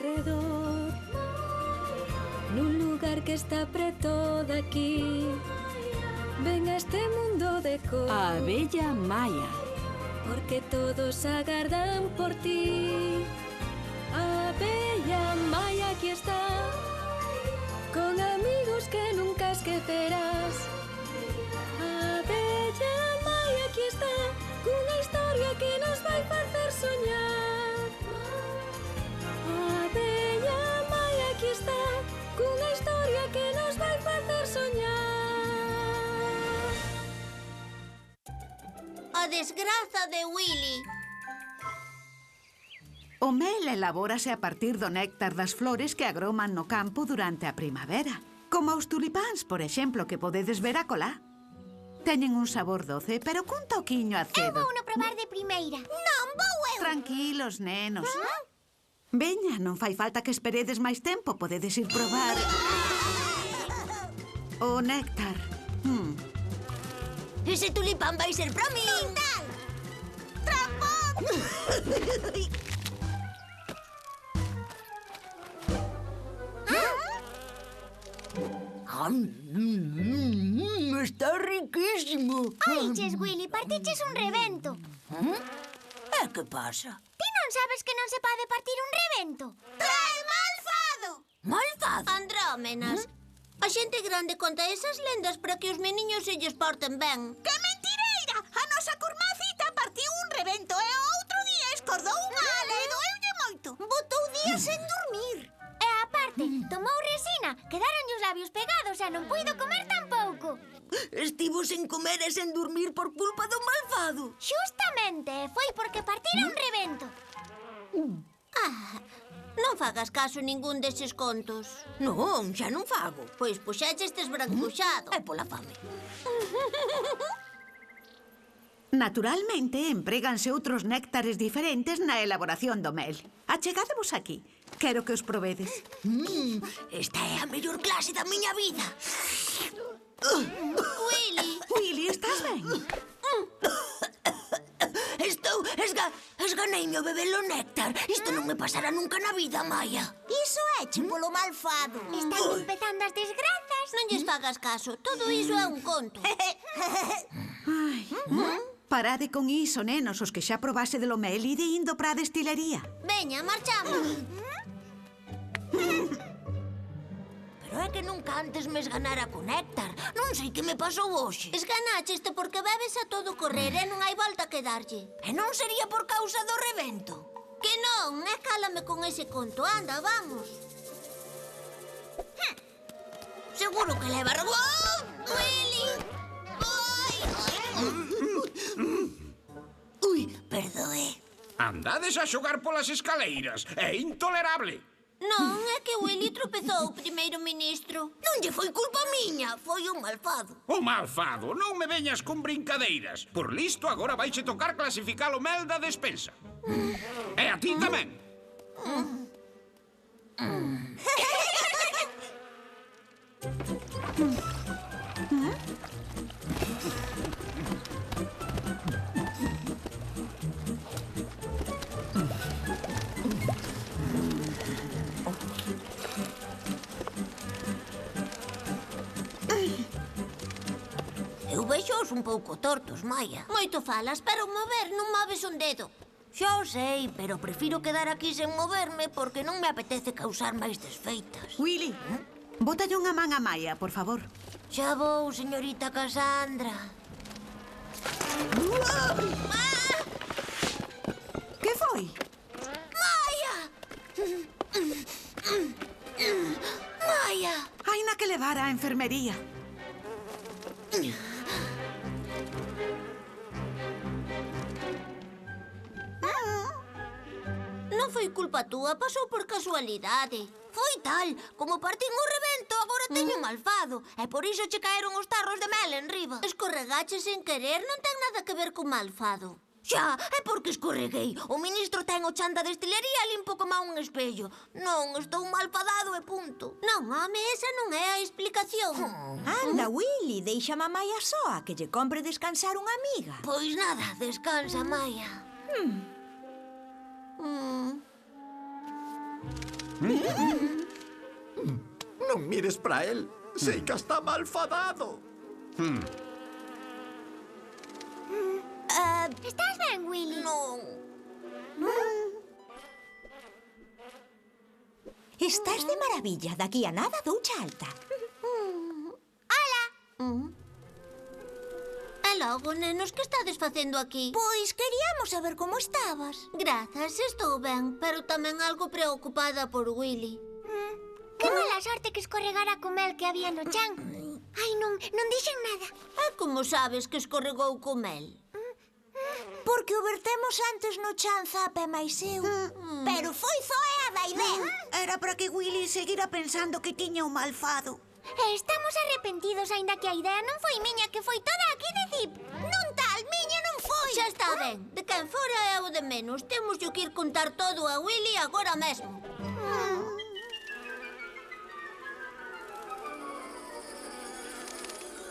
arredor, nun lugar que está preto daqui. Ven a este mundo de cor, A abella Maia. porque todos agardan por ti. A abella Maia aquí está, con amigos que nunca esquecerás. A abella Maia aquí está, cunha historia que nos vai facer soñar. A abella Maia aquí está, cunha historia que nos vai facer soñar. A desgraza de Willy. O mel elabórase a partir do néctar das flores que agroman no campo durante a primavera. Como os tulipáns, por exemplo, que podedes ver acolá. Teñen un sabor doce, pero cun toquiño Eu acedo. vou no probar de primeira. Non, vou eu. Tranquilos, nenos. Veña, non fai falta que esperedes máis tempo. Podedes ir probar o néctar. Ese tulipán vai ser para min. Trampón. Está riquísimo. Ai, ches, Willy, partiches un rebento. E que pasa? Ti non sabes que non se pode partir un rebento? Trae malfado. Malvado? Andrómenas. A xente grande conta esas lendas para que os meniños se lles porten ben. Que mentireira! A nosa curmacita partiu un rebento e o outro día escordou unha ala e doeulle moito. Botou días sen dormir. E aparte, tomou resina, quedaronlle os labios pegados e non puido comer tampouco. Estivo sen comer e sen dormir por culpa do malvado. Xustamente, foi porque partira un rebento. Non fagas caso a ningún deses contos. Non, xa non fago. Pois puxaches desbrancuxado. É pola fame. Naturalmente, empréganse outros néctares diferentes na elaboración do mel. Achegadevos aquí. Quero que os probedes. Esta é a mellor clase da miña vida. Willy, Willy, estás ben? Estou... Esganeime o beber o néctar. Isto non me pasará nunca na vida, Maia. Iso éche polo malfado. están empezando as desgrazas. Non lles fagas caso, todo iso é un conto. Parade con iso, nenos, os que xa probase de lo mel e de indo para a destilería. Veña, marchamos. Pero é que nunca antes me esganara con néctar. Non sei que me pasou hoxe. Esganacheste porque bebes a todo correr e non hai volta que darlle. E non sería por causa do rebento. Que non, é cálame con ese conto. Anda, vamos. Seguro que leva... ¡Oh! Willy! Ai! Ui, perdoe. Andades a xogar polas escaleiras. É intolerable. Non, é que Willy tropezou, primeiro ministro. Non lle foi culpa miña, foi un malfado. O malfado, non me veñas con brincadeiras. Por listo, agora vaiche tocar clasificar o mel da despensa. E a ti tamén. Eu vexos un pouco tortos, Maia. Moito falas, pero mover non moves un dedo. Xa o sei, pero prefiro quedar aquí sen moverme porque non me apetece causar máis desfeitas. Willy, bótalle unha man a Maia, por favor. Xa vou, señorita Cassandra. Que foi? Maia! Maia! Haina que levar á enfermería. Non foi culpa túa, pasou por casualidade. Foi tal, como partín o rebento, agora teño malfado. E por iso che caeron os tarros de mel enriba. Escorregache sen querer, non ten nada que ver con malfado. Xa, é porque escorreguei. O ministro ten o chan da destilería limpo como un espello. Non, estou malfadado e punto. Non, home, esa non é a explicación. Anda, Willy, deixa a Maia soa, que lle compre descansar unha amiga. Pois nada, descansa, Maia. Non mires para él. Sei que está malfadado. Estás ben, Willy? Non. Estás de maravilla. Daqui a nada, doucha alta. E logo, nenos, que estades facendo aquí? Pois queríamos saber como estabas. Grazas, estou ben, pero tamén algo preocupada por Willy. Que mala sorte que escorregara co mel que había no chan. Ai, non dixen nada. E como sabes que escorregou co mel? Porque o vertemos antes no chan Zapa e máis eu. Pero foi Zoea da idea. Era para que Willy seguira pensando que tiña un malfado. Estamos arrepentidos, aínda que a idea non foi miña, que foi toda aquí de Zip. Non tal, miña non foi. Xa está ben, de quen fora é o de menos. Temos que ir contar todo a Willy agora mesmo.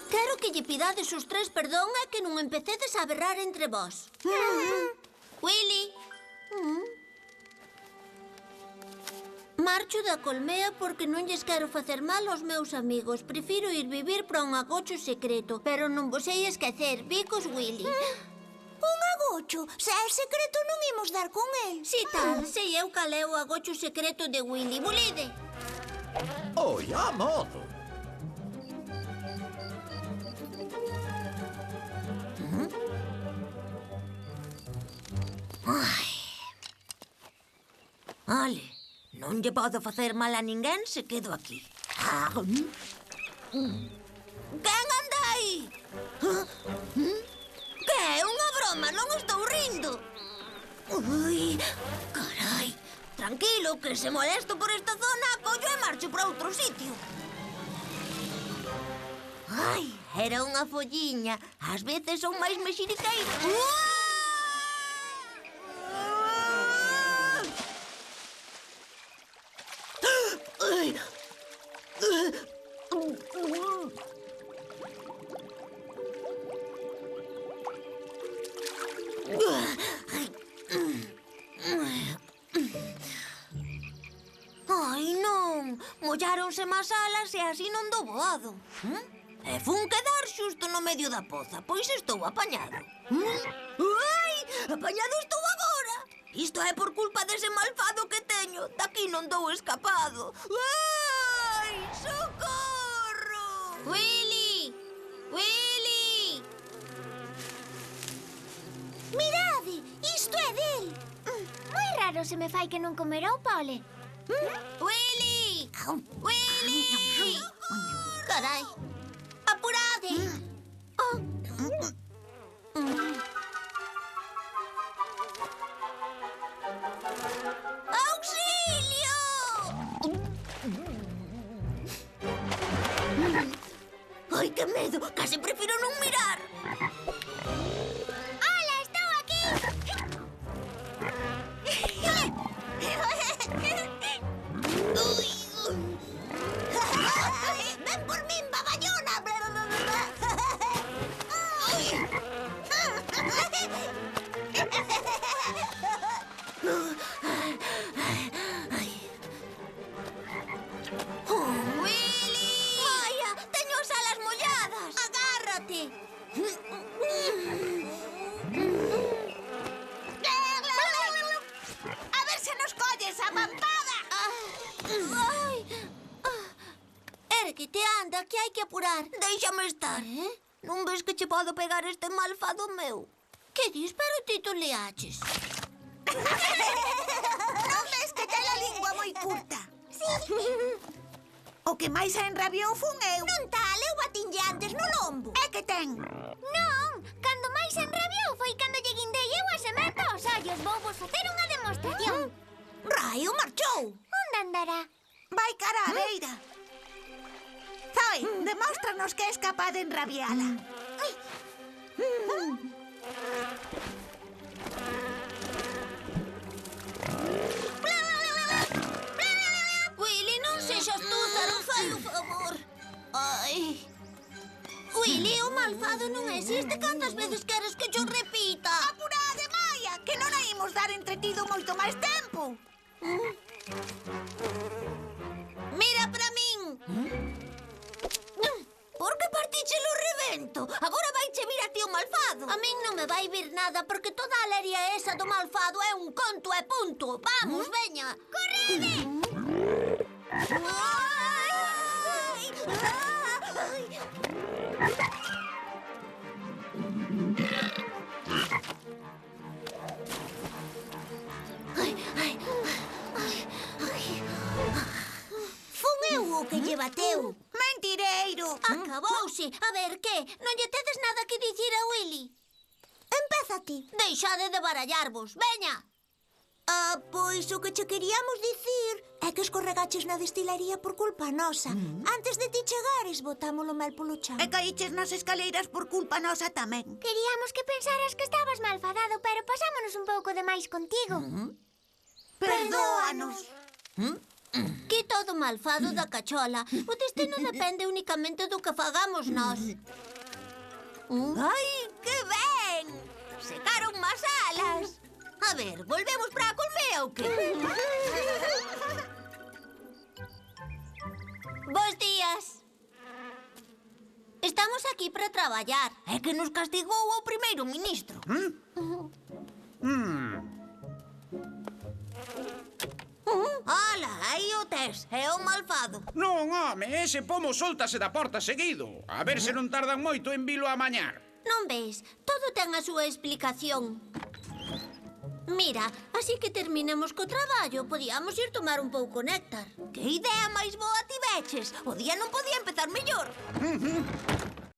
Quero que lle pidades os tres perdón e que non empecedes a berrar entre vós. Willy. Marcho da colmea porque non lles quero facer mal aos meus amigos. Prefiro ir vivir para un agocho secreto, pero non vos sei esquecer, bicos Willy. Un agocho? Se é secreto non imos dar con el. Si tal, sei eu cal é o agocho secreto de Willy. Bulide! Oi, a modo. Ale, non lle podo facer mal a ninguén se quedo aquí. Quen anda aí? Que é unha broma? Non estou rindo. Ui, carai. Tranquilo, que se molesto por esta zona, collo e marcho para outro sitio. Ai, era unha folliña. Ás veces son máis mexeriqueiras. Ai, non! Molláronse más alas e así non dou voado. E fun quedar xusto no medio da poza, pois estou apañado. Ai, apañado estou agora! Isto é por culpa dese malfado que teño. Daqui non dou escapado. Ai, socorro! Willy! Willy! Mirade, isto é del. Moi raro se me fai que non comerá o pole. Willy! Willy! Carai! Apurade! Auxilio! Ai, que medo! Case prefiro non mirar! Hola, estou aquí. Ven por min, baballona. Willy! Maia, teño as alas molladas! Agárrate! A ver se nos colles a pampada. Ai! Erguite, anda, que hai que apurar. Déixame estar. Non ves que che podo pegar este malfado meu? Que dis, pero ti tu leaches? Non ves que ten a lingua moi curta? Sí. O que máis a enrabiou fun eu. Non tal, eu batinlle antes no lombo. É que ten. Non, cando máis enrabiou foi cando lle guindei eu a sementa aos ollos. Vou vos facer unha demostración. Raio, marchou. Onde andará? Vai cara á beira. Zoe, demóstranos que és capaz de enrabiala. Willy, non sexas tú, non fai o favor. Ai. Willy, o malfado non existe. Cantas veces queres que yo repita? Apurade, Maia, que non a imos dar entretido moito máis tempo. me vai vir nada porque toda a leria esa do malfado é un conto e punto. Vamos, veña. Correde! Fun eu o que lle bateu. Mentireiro! Acabouse. A ver, que? Non lle tedes nada que dicir a Willy? Empeza ti. Deixade de barallarvos. Veña. Pois o que che queríamos dicir é que escorregaches na destilería por culpa nosa. Antes de ti chegares, botámolo mal polo chan. E caíches nas escaleiras por culpa nosa tamén. Queríamos que pensaras que estabas malfadado, pero pasámonos un pouco de máis contigo. Perdóanos. Que todo malfado da cachola. O destino depende únicamente do que fagamos nós. Ai, que ben! Secaron más alas. A ver, volvemos para a colmea ou que? Bos días. Estamos aquí para traballar. É que nos castigou o primeiro ministro. Ala, aí o tes. É o malfado. Non, home, ese pomo soltase da porta seguido. A ver se non tardan moito en vilo a mañar. Non ves? Todo ten a súa explicación. Mira, así que terminemos co traballo, podíamos ir tomar un pouco néctar. Que idea máis boa tiveches? O día non podía empezar mellor.